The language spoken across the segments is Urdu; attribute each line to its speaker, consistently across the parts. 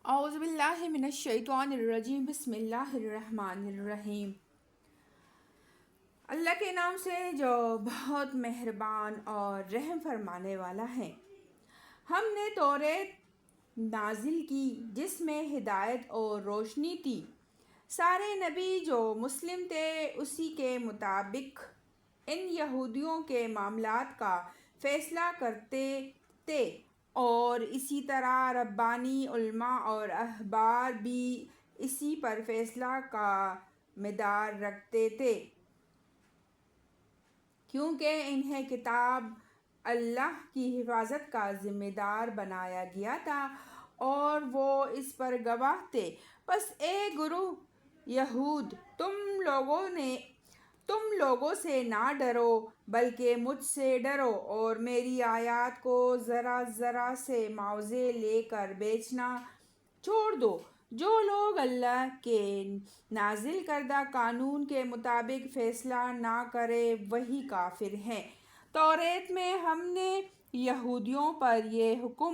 Speaker 1: اعوذ باللہ من الشیطان الرجیم بسم اللہ الرحمن الرحیم۔ اللہ کے نام سے جو بہت مہربان اور رحم فرمانے والا ہے۔ ہم نے توریت نازل کی جس میں ہدایت اور روشنی تھی۔ سارے نبی جو مسلم تھے اسی کے مطابق ان یہودیوں کے معاملات کا فیصلہ کرتے تھے، اور اسی طرح ربانی علماء اور احبار بھی اسی پر فیصلہ کا مدار رکھتے تھے، کیونکہ انہیں کتاب اللہ کی حفاظت کا ذمہ دار بنایا گیا تھا اور وہ اس پر گواہ تھے۔ پس اے گروہ یہود، تم لوگوں سے نہ ڈرو بلکہ مجھ سے ڈرو، اور میری آیات کو ذرا ذرا سے معاوضے لے کر بیچنا چھوڑ دو۔ جو لوگ اللہ کے نازل کردہ قانون کے مطابق فیصلہ نہ کرے وہی کافر ہیں۔ توریت میں ہم نے یہودیوں پر یہ حکم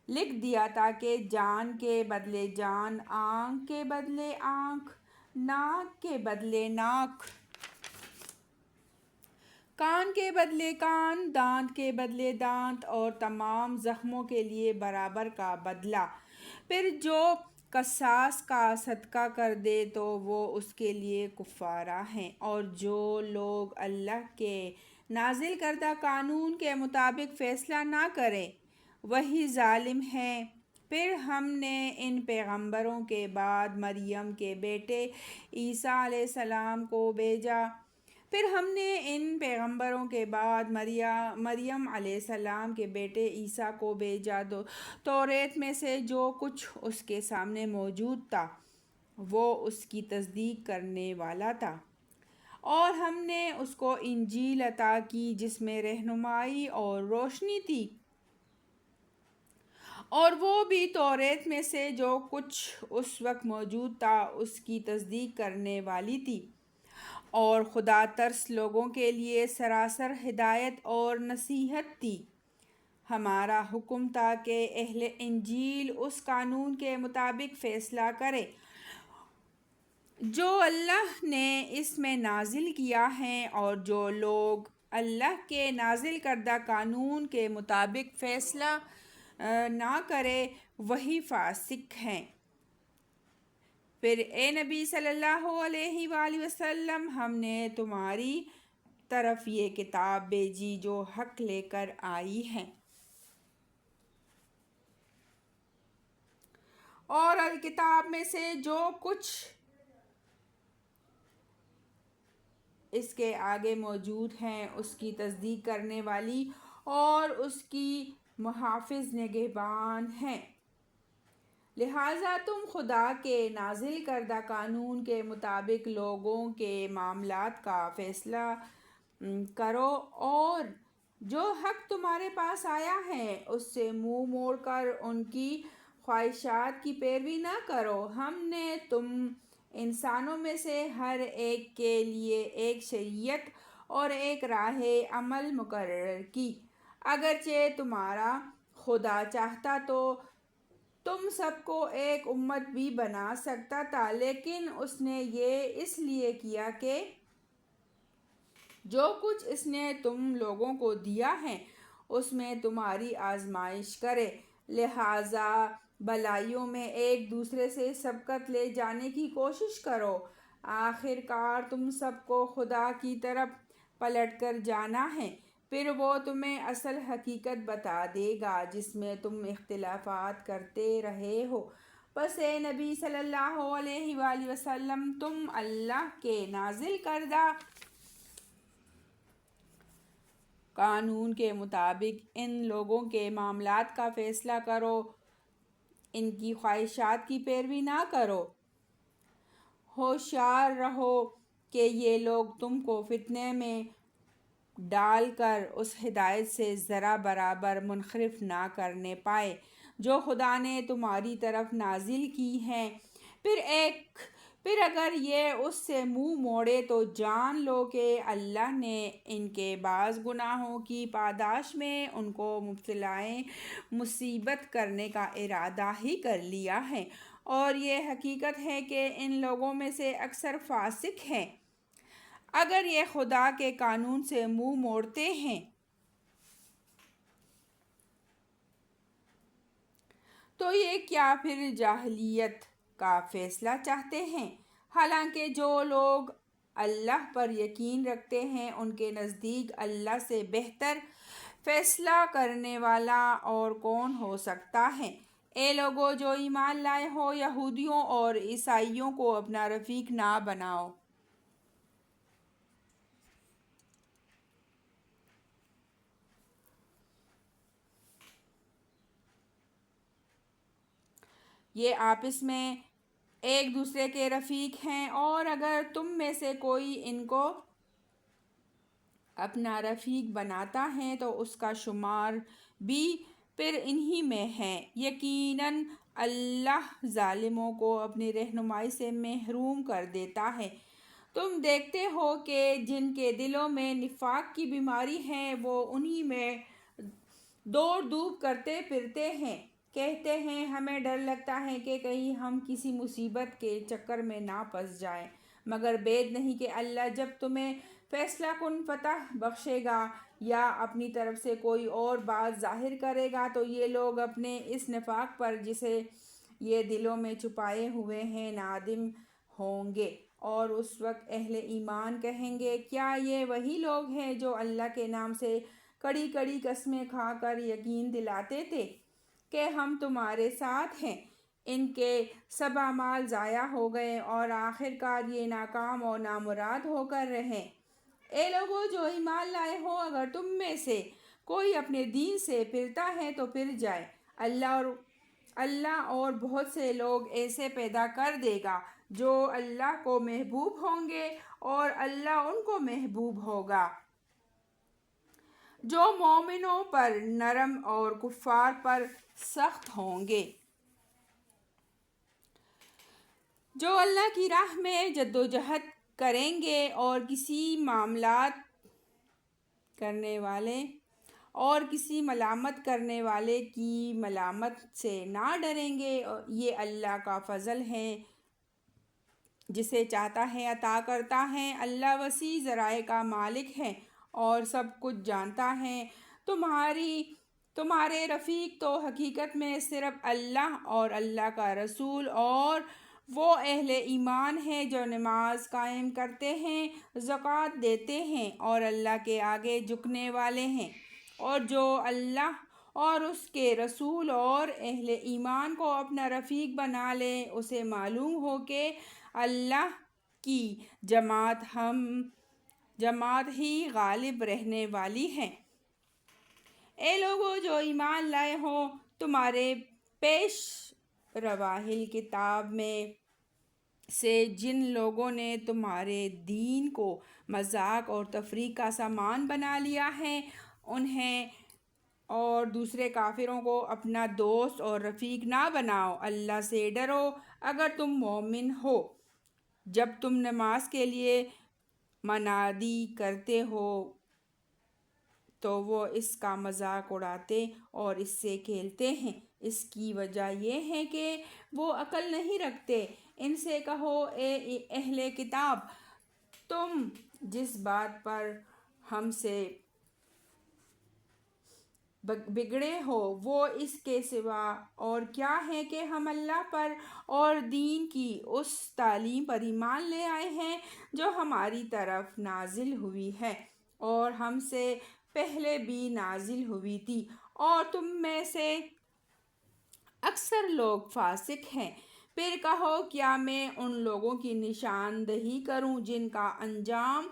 Speaker 1: لکھ دیا تھا کہ جان کے بدلے جان، آنکھ کے بدلے آنکھ، ناک کے بدلے ناک، کان کے بدلے کان، دانت کے بدلے دانت، اور تمام زخموں کے لیے برابر کا بدلہ۔ پھر جو قصاص کا صدقہ کر دے تو وہ اس کے لیے کفارہ ہے، اور جو لوگ اللہ کے نازل کردہ قانون کے مطابق فیصلہ نہ کرے وہی ظالم ہیں۔ پھر ہم نے ان پیغمبروں کے بعد مریم کے بیٹے عیسیٰ علیہ السلام کو بھیجا۔ مریم علیہ السلام کے بیٹے عیسیٰ کو بھیجا۔ توریت میں سے جو کچھ اس کے سامنے موجود تھا وہ اس کی تصدیق کرنے والا تھا، اور ہم نے اس کو انجیل عطا کی جس میں رہنمائی اور روشنی تھی، اور وہ بھی توریت میں سے جو کچھ اس وقت موجود تھا اس کی تصدیق کرنے والی تھی، اور خدا ترس لوگوں کے لیے سراسر ہدایت اور نصیحت تھی۔ ہمارا حکم تھا کہ اہل انجیل اس قانون کے مطابق فیصلہ کرے جو اللہ نے اس میں نازل کیا ہے، اور جو لوگ اللہ کے نازل کردہ قانون کے مطابق فیصلہ نہ کرے وہی فاسق ہیں۔ پھر اے نبی صلی اللہ علیہ وآلہ وسلم، ہم نے تمہاری طرف یہ کتاب بھیجی جو حق لے کر آئی ہے، اور الکتاب میں سے جو کچھ اس کے آگے موجود ہیں اس کی تصدیق کرنے والی اور اس کی محافظ نگہبان ہیں۔ لہٰذا تم خدا کے نازل کردہ قانون کے مطابق لوگوں کے معاملات کا فیصلہ کرو، اور جو حق تمہارے پاس آیا ہے اس سے منہ موڑ کر ان کی خواہشات کی پیروی نہ کرو۔ ہم نے تم انسانوں میں سے ہر ایک کے لیے ایک شریعت اور ایک راہ عمل مقرر کی۔ اگرچہ تمہارا خدا چاہتا تو تم سب کو ایک امت بھی بنا سکتا تھا، لیکن اس نے یہ اس لیے کیا کہ جو کچھ اس نے تم لوگوں کو دیا ہے اس میں تمہاری آزمائش کرے۔ لہٰذا بھلائیوں میں ایک دوسرے سے سبقت لے جانے کی کوشش کرو۔ آخر کار تم سب کو خدا کی طرف پلٹ کر جانا ہے، پھر وہ تمہیں اصل حقیقت بتا دے گا جس میں تم اختلافات کرتے رہے ہو۔ پس اے نبی صلی اللہ علیہ وآلہ وسلم، تم اللہ کے نازل کردہ قانون کے مطابق ان لوگوں کے معاملات کا فیصلہ کرو، ان کی خواہشات کی پیروی نہ کرو۔ ہوشیار رہو کہ یہ لوگ تم کو فتنے میں ڈال کر اس ہدایت سے ذرا برابر منحرف نہ کرنے پائیں جو خدا نے تمہاری طرف نازل کی ہے۔ پھر ایک پھر اگر یہ اس سے منہ موڑے تو جان لو کہ اللہ نے ان کے بعض گناہوں کی پاداش میں ان کو مبتلائے مصیبت کرنے کا ارادہ ہی کر لیا ہے، اور یہ حقیقت ہے کہ ان لوگوں میں سے اکثر فاسق ہیں۔ اگر یہ خدا کے قانون سے منہ موڑتے ہیں تو یہ کیا پھر جاہلیت کا فیصلہ چاہتے ہیں؟ حالانکہ جو لوگ اللہ پر یقین رکھتے ہیں ان کے نزدیک اللہ سے بہتر فیصلہ کرنے والا اور کون ہو سکتا ہے؟ اے لوگو جو ایمان لائے ہو، یہودیوں اور عیسائیوں کو اپنا رفیق نہ بناؤ۔ یہ آپس میں ایک دوسرے کے رفیق ہیں، اور اگر تم میں سے کوئی ان کو اپنا رفیق بناتا ہے تو اس کا شمار بھی پھر انہی میں ہے۔ یقیناً اللہ ظالموں کو اپنی رہنمائی سے محروم کر دیتا ہے۔ تم دیکھتے ہو کہ جن کے دلوں میں نفاق کی بیماری ہے وہ انہی میں دوڑ دھوپ کرتے پھرتے ہیں، کہتے ہیں ہمیں ڈر لگتا ہے کہ کہیں ہم کسی مصیبت کے چکر میں نہ پھنس جائیں، مگر بید نہیں کہ اللہ جب تمہیں فیصلہ کن فتح بخشے گا یا اپنی طرف سے کوئی اور بات ظاہر کرے گا تو یہ لوگ اپنے اس نفاق پر جسے یہ دلوں میں چھپائے ہوئے ہیں نادم ہوں گے، اور اس وقت اہل ایمان کہیں گے کیا یہ وہی لوگ ہیں جو اللہ کے نام سے کڑی کڑی قسمیں کھا کر یقین دلاتے تھے کہ ہم تمہارے ساتھ ہیں؟ ان کے سب اعمال ضائع ہو گئے اور آخر کار یہ ناکام اور نامراد ہو کر رہے۔ اے لوگو جو ایمان لائے ہو، اگر تم میں سے کوئی اپنے دین سے پھرتا ہے تو پھر جائے، اللہ اور بہت سے لوگ ایسے پیدا کر دے گا جو اللہ کو محبوب ہوں گے اور اللہ ان کو محبوب ہوگا، جو مومنوں پر نرم اور کفار پر سخت ہوں گے۔ جو اللہ کی راہ میں جدوجہد کریں گے اور کسی ملامت کرنے والے کی ملامت سے نہ ڈریں گے، یہ اللہ کا فضل ہے، جسے چاہتا ہے عطا کرتا ہے۔ اللہ وسیع ذرائع کا مالک ہے اور سب کچھ جانتا ہے۔ تمہارے رفیق تو حقیقت میں صرف اللہ اور اللہ کا رسول اور وہ اہل ایمان ہیں جو نماز قائم کرتے ہیں، زکوٰۃ دیتے ہیں اور اللہ کے آگے جھکنے والے ہیں، اور جو اللہ اور اس کے رسول اور اہل ایمان کو اپنا رفیق بنا لے اسے معلوم ہو کہ اللہ کی جماعت ہی غالب رہنے والی ہے۔ اے لوگو جو ایمان لائے ہو، تمہارے پیش رواہل کتاب میں سے جن لوگوں نے تمہارے دین کو مذاق اور تفریح کا سامان بنا لیا ہے، انہیں اور دوسرے کافروں کو اپنا دوست اور رفیق نہ بناؤ۔ اللہ سے ڈرو اگر تم مومن ہو۔ جب تم نماز کے لیے منادی کرتے ہو تو وہ اس کا مذاق اڑاتے اور اس سے کھیلتے ہیں، اس کی وجہ یہ ہے کہ وہ عقل نہیں رکھتے۔ ان سے کہو اے اہل کتاب، تم جس بات پر ہم سے بگڑے ہو وہ اس کے سوا اور کیا ہے کہ ہم اللہ پر اور دین کی اس تعلیم پر ایمان لے آئے ہیں جو ہماری طرف نازل ہوئی ہے اور ہم سے پہلے بھی نازل ہوئی تھی، اور تم میں سے اکثر لوگ فاسق ہیں۔ پھر کہو کیا میں ان لوگوں کی نشاندہی کروں جن کا انجام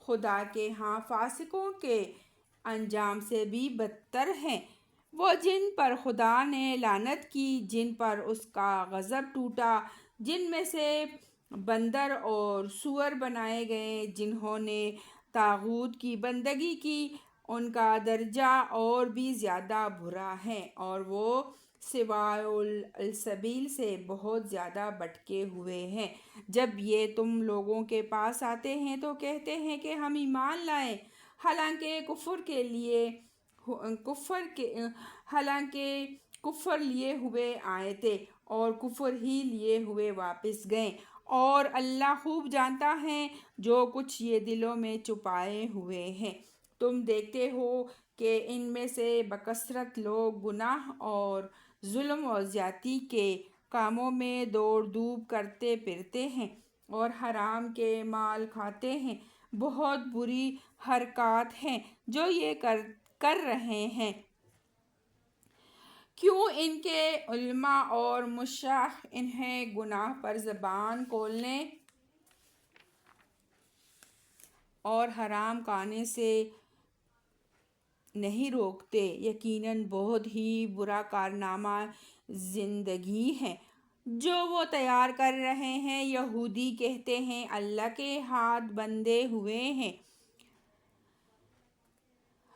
Speaker 1: خدا کے ہاں فاسقوں کے انجام سے بھی بدتر ہے؟ وہ جن پر خدا نے لعنت کی، جن پر اس کا غضب ٹوٹا، جن میں سے بندر اور سور بنائے گئے، جنہوں نے طاغوت کی بندگی کی، ان کا درجہ اور بھی زیادہ برا ہے، اور وہ سوائے السبیل سے بہت زیادہ بھٹکے ہوئے ہیں۔ جب یہ تم لوگوں کے پاس آتے ہیں تو کہتے ہیں کہ ہم ایمان لائے، حالانکہ کفر لیے ہوئے آئے تھے اور کفر ہی لیے ہوئے واپس گئے، اور اللہ خوب جانتا ہے جو کچھ یہ دلوں میں چھپائے ہوئے ہیں۔ تم دیکھتے ہو کہ ان میں سے بکثرت لوگ گناہ اور ظلم و زیادتی کے کاموں میں دوڑ دھوپ کرتے پھرتے ہیں اور حرام کے مال کھاتے ہیں۔ بہت بری حرکات ہیں جو یہ کر رہے ہیں۔ کیوں ان کے علماء اور مشائخ انہیں گناہ پر زبان کھولنے اور حرام کھانے سے نہیں روکتے؟ یقیناً بہت ہی برا کارنامہ زندگی ہے جو وہ تیار کر رہے ہیں۔ یہودی کہتے ہیں اللہ کے ہاتھ بندھے ہوئے ہیں،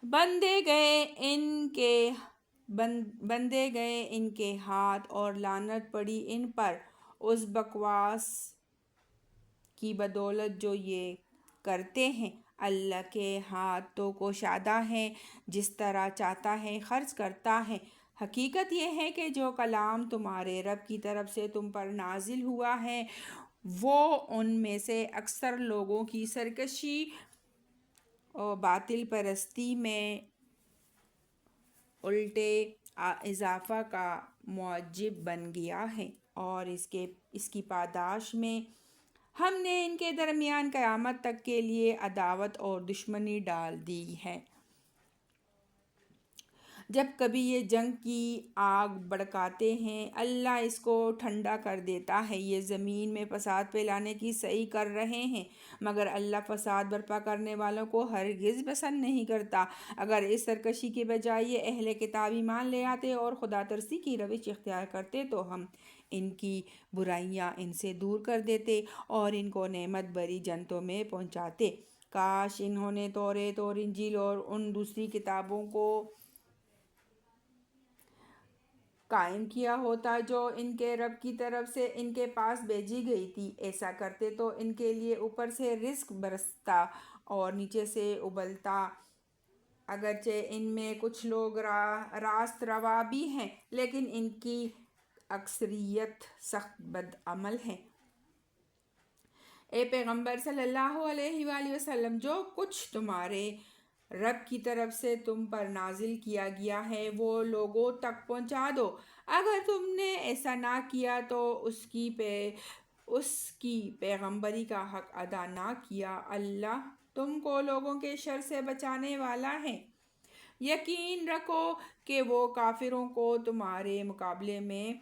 Speaker 1: بندھے گئے ان کے ہاتھ، اور لعنت پڑی ان پر اس بکواس کی بدولت جو یہ کرتے ہیں۔ اللہ کے ہاتھ تو کشادہ ہیں، جس طرح چاہتا ہے خرچ کرتا ہے۔ حقیقت یہ ہے کہ جو کلام تمہارے رب کی طرف سے تم پر نازل ہوا ہے وہ ان میں سے اکثر لوگوں کی سرکشی اور باطل پرستی میں الٹے اضافہ کا موجب بن گیا ہے، اور اس کی پاداش میں ہم نے ان کے درمیان قیامت تک کے لیے عداوت اور دشمنی ڈال دی ہے۔ جب کبھی یہ جنگ کی آگ بھڑکاتے ہیں اللہ اس کو ٹھنڈا کر دیتا ہے۔ یہ زمین میں فساد پھیلانے کی سعی کر رہے ہیں، مگر اللہ فساد برپا کرنے والوں کو ہرگز پسند نہیں کرتا۔ اگر اس سرکشی کے بجائے یہ اہل کتاب ایمان لے آتے اور خدا ترسی کی روش اختیار کرتے تو ہم ان کی برائیاں ان سے دور کر دیتے اور ان کو نعمت بھری جنتوں میں پہنچاتے۔ کاش انہوں نے توریت اور انجیل اور ان دوسری کتابوں کو قائم کیا ہوتا جو ان کے رب کی طرف سے ان کے پاس بھیجی گئی تھی۔ ایسا کرتے تو ان کے لیے اوپر سے رزق برستا اور نیچے سے ابلتا۔ اگرچہ ان میں کچھ لوگ راست روا بھی ہیں، لیکن ان کی اکثریت سخت بد عمل ہے۔ اے پیغمبر صلی اللہ علیہ وآلہ وسلم، جو کچھ تمہارے رب کی طرف سے تم پر نازل کیا گیا ہے وہ لوگوں تک پہنچا دو۔ اگر تم نے ایسا نہ کیا تو اس کی پیغمبری کا حق ادا نہ کیا، اللہ تم کو لوگوں کے شر سے بچانے والا ہے۔ یقین رکھو کہ وہ کافروں کو تمہارے مقابلے میں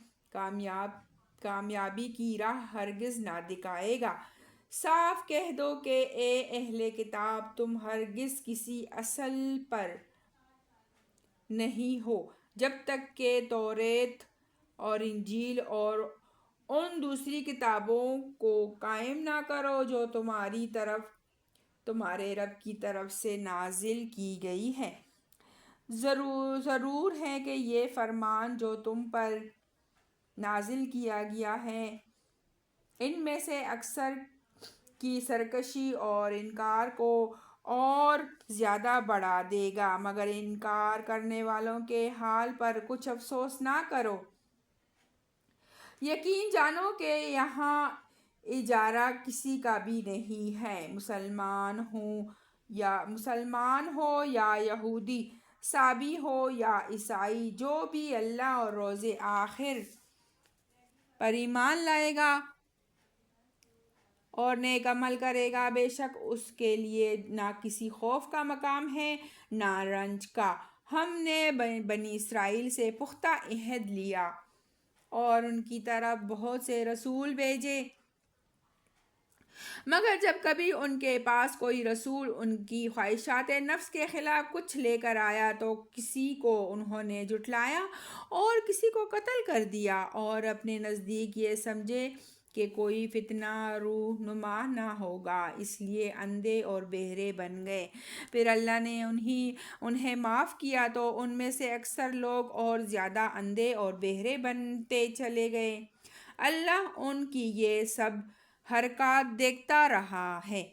Speaker 1: کامیابی کی راہ ہرگز نہ دکھائے گا۔ صاف کہہ دو کہ اے اہل کتاب، تم ہرگز کسی اصل پر نہیں ہو جب تک کہ توریت اور انجیل اور ان دوسری کتابوں کو قائم نہ کرو جو تمہارے رب کی طرف سے نازل کی گئی ہے۔ ضرور ہے کہ یہ فرمان جو تم پر نازل کیا گیا ہے ان میں سے اکثر کی سرکشی اور انکار کو اور زیادہ بڑھا دے گا، مگر انکار کرنے والوں کے حال پر کچھ افسوس نہ کرو۔ یقین جانو کہ یہاں اجارہ کسی کا بھی نہیں ہے، مسلمان ہو یا یہودی، صابی ہو یا عیسائی، جو بھی اللہ اور روز آخر پر ایمان لائے گا اور نیک عمل کرے گا، بے شک اس کے لیے نہ کسی خوف کا مقام ہے نہ رنج کا۔ ہم نے بنی اسرائیل سے پختہ عہد لیا اور ان کی طرف بہت سے رسول بھیجے، مگر جب کبھی ان کے پاس کوئی رسول ان کی خواہشات نفس کے خلاف کچھ لے کر آیا تو کسی کو انہوں نے جھٹلایا اور کسی کو قتل کر دیا اور اپنے نزدیک یہ سمجھے کہ کوئی فتنہ رونما نہ ہوگا، اس لیے اندھے اور بہرے بن گئے۔ پھر اللہ نے انہیں معاف کیا تو ان میں سے اکثر لوگ اور زیادہ اندھے اور بہرے بنتے چلے گئے۔ اللہ ان کی یہ سب حرکات دیکھتا رہا ہے۔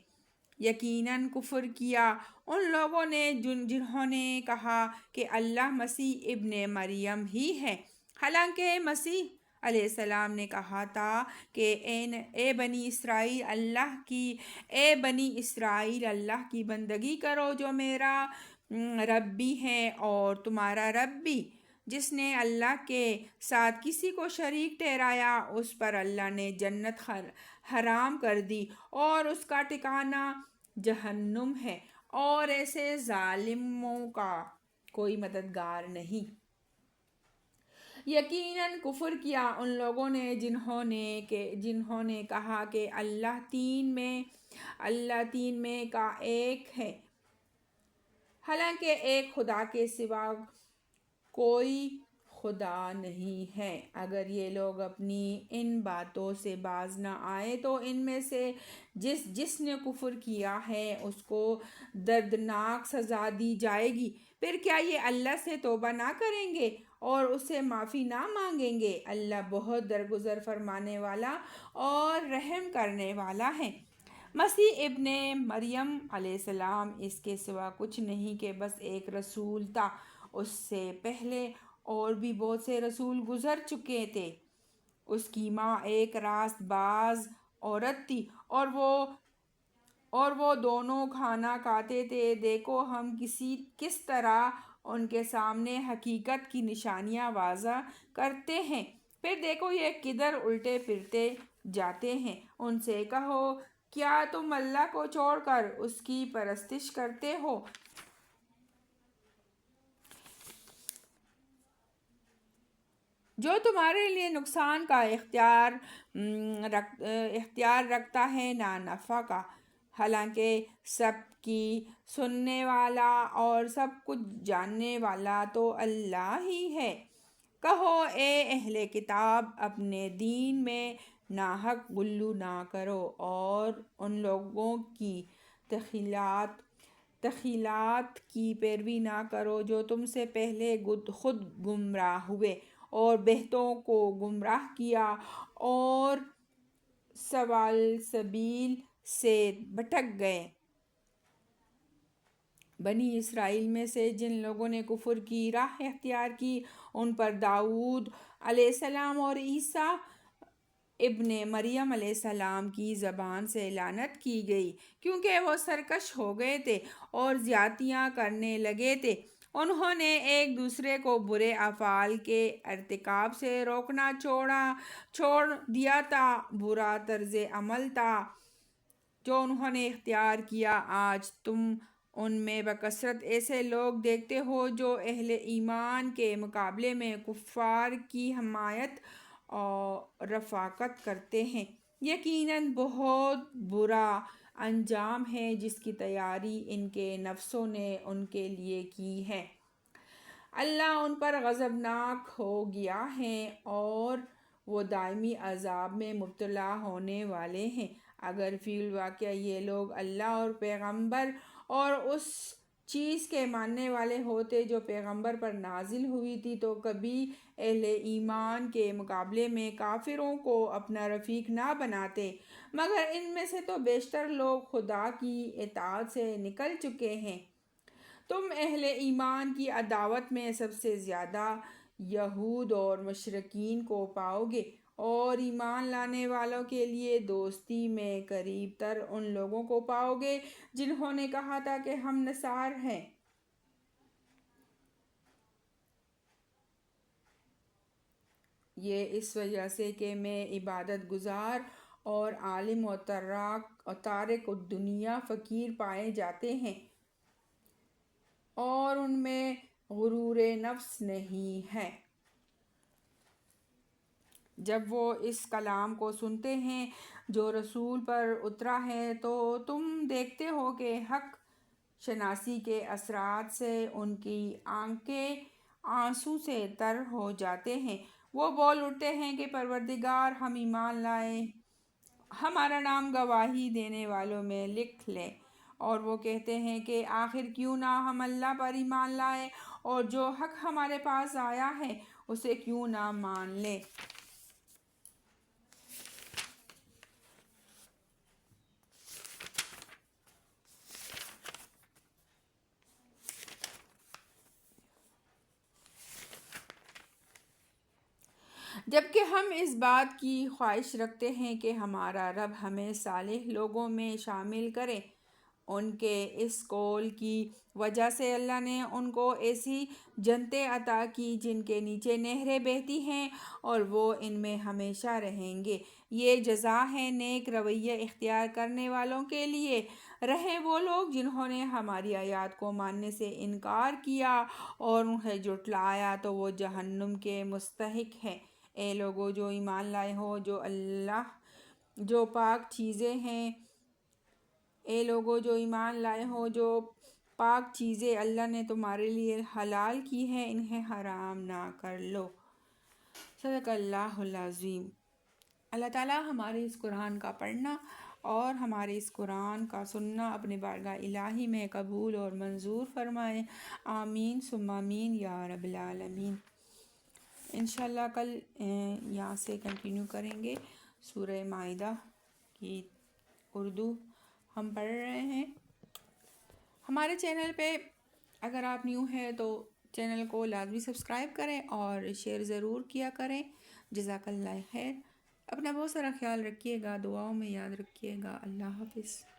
Speaker 1: یقیناً کفر کیا ان لوگوں نے جنہوں نے کہا کہ اللہ مسیح ابن مریم ہی ہے، حالانکہ مسیح علیہ السلام نے کہا تھا کہ اے بنی اسرائیل اللہ کی بندگی کرو جو میرا رب بھی ہے اور تمہارا رب بھی۔ جس نے اللہ کے ساتھ کسی کو شریک ٹھہرایا اس پر اللہ نے جنت حرام کر دی اور اس کا ٹھکانہ جہنم ہے، اور ایسے ظالموں کا کوئی مددگار نہیں۔ یقیناً کفر کیا ان لوگوں نے جنہوں نے کہا کہ اللہ تین میں کا ایک ہے، حالانکہ ایک خدا کے سوا کوئی خدا نہیں ہے۔ اگر یہ لوگ اپنی ان باتوں سے باز نہ آئے تو ان میں سے جس نے کفر کیا ہے اس کو دردناک سزا دی جائے گی۔ پھر کیا یہ اللہ سے توبہ نہ کریں گے اور اسے معافی نہ مانگیں گے؟ اللہ بہت درگزر فرمانے والا اور رحم کرنے والا ہے۔ مسیح ابن مریم علیہ السلام اس کے سوا کچھ نہیں کہ بس ایک رسول تھا۔ اس سے پہلے اور بھی بہت سے رسول گزر چکے تھے۔ اس کی ماں ایک راست باز عورت تھی اور وہ دونوں کھانا کھاتے تھے۔ دیکھو ہم کس طرح ان کے سامنے حقیقت کی نشانیاں واضح کرتے ہیں، پھر دیکھو یہ کدھر الٹے پھرتے جاتے ہیں۔ ان سے کہو کیا تم اللہ کو چھوڑ کر اس کی پرستش کرتے ہو جو تمہارے لیے نقصان کا اختیار رکھتا ہے نہ نفع کا، حالانکہ سب کی سننے والا اور سب کچھ جاننے والا تو اللہ ہی ہے۔ کہو اے اہل کتاب اپنے دین میں ناحق غلو نہ کرو اور ان لوگوں کی تخیلات کی پیروی نہ کرو جو تم سے پہلے خود گمراہ ہوئے اور بہتوں کو گمراہ کیا اور سبیل سے بھٹک گئے۔ بنی اسرائیل میں سے جن لوگوں نے کفر کی راہ اختیار کی ان پر داؤد علیہ السلام اور عیسیٰ ابن مریم علیہ السلام کی زبان سے لعنت کی گئی، کیونکہ وہ سرکش ہو گئے تھے اور زیادتیاں کرنے لگے تھے۔ انہوں نے ایک دوسرے کو برے افعال کے ارتکاب سے روکنا چھوڑ دیا تھا۔ برا طرز عمل تھا جو انہوں نے اختیار کیا۔ آج تم ان میں بکثرت ایسے لوگ دیکھتے ہو جو اہل ایمان کے مقابلے میں کفار کی حمایت اور رفاقت کرتے ہیں۔ یقیناً بہت برا انجام ہے جس کی تیاری ان کے نفسوں نے ان کے لیے کی ہے۔ اللہ ان پر غضبناک ہو گیا ہے اور وہ دائمی عذاب میں مبتلا ہونے والے ہیں۔ اگر فی الواقع یہ لوگ اللہ اور پیغمبر اور اس چیز کے ماننے والے ہوتے جو پیغمبر پر نازل ہوئی تھی تو کبھی اہل ایمان کے مقابلے میں کافروں کو اپنا رفیق نہ بناتے، مگر ان میں سے تو بیشتر لوگ خدا کی اطاعت سے نکل چکے ہیں۔ تم اہل ایمان کی عداوت میں سب سے زیادہ یہود اور مشرکین کو پاؤ گے، اور ایمان لانے والوں کے لیے دوستی میں قریب تر ان لوگوں کو پاؤ گے جنہوں نے کہا تھا کہ ہم نصارہ ہیں۔ یہ اس وجہ سے کہ میں عبادت گزار اور عالم و تارک الدنیا فقیر پائے جاتے ہیں، اور ان میں غرور نفس نہیں ہے۔ جب وہ اس کلام کو سنتے ہیں جو رسول پر اترا ہے تو تم دیکھتے ہو کہ حق شناسی کے اثرات سے ان کی آنکھیں آنسو سے تر ہو جاتے ہیں۔ وہ بول اٹھتے ہیں کہ پروردگار ہم ایمان لائے ہمارا نام گواہی دینے والوں میں لکھ لیں۔ اور وہ کہتے ہیں کہ آخر کیوں نہ ہم اللہ پر ایمان لائیں اور جو حق ہمارے پاس آیا ہے اسے کیوں نہ مان لیں۔ جبکہ ہم اس بات کی خواہش رکھتے ہیں کہ ہمارا رب ہمیں صالح لوگوں میں شامل کرے۔ ان کے اس قول کی وجہ سے اللہ نے ان کو ایسی جنتیں عطا کی جن کے نیچے نہریں بہتی ہیں اور وہ ان میں ہمیشہ رہیں گے۔ یہ جزا ہے نیک رویہ اختیار کرنے والوں کے لیے۔ رہے وہ لوگ جنہوں نے ہماری آیات کو ماننے سے انکار کیا اور انہیں جھٹلایا تو وہ جہنم کے مستحق ہیں۔ اے لوگو جو ایمان لائے ہو جو پاک چیزیں ہیں جو پاک چیزیں اللہ نے تمہارے لیے حلال کی ہیں انہیں حرام نہ کر لو۔ صدق اللہ العظیم۔ اللہ تعالیٰ ہمارے اس قرآن کا پڑھنا اور ہمارے اس قرآن کا سننا اپنے بارگاہ الہی میں قبول اور منظور فرمائے۔ آمین ثم آمین یا رب العالمین۔ انشاءاللہ کل یہاں سے کنٹینیو کریں گے۔ سورہ مائدہ کی اردو ہم پڑھ رہے ہیں۔ ہمارے چینل پہ اگر آپ نیو ہیں تو چینل کو لازمی سبسکرائب کریں اور شیئر ضرور کیا کریں۔ جزاک اللہ خیر۔ اپنا بہت سارا خیال رکھیے گا، دعاؤں میں یاد رکھیے گا۔ اللہ حافظ۔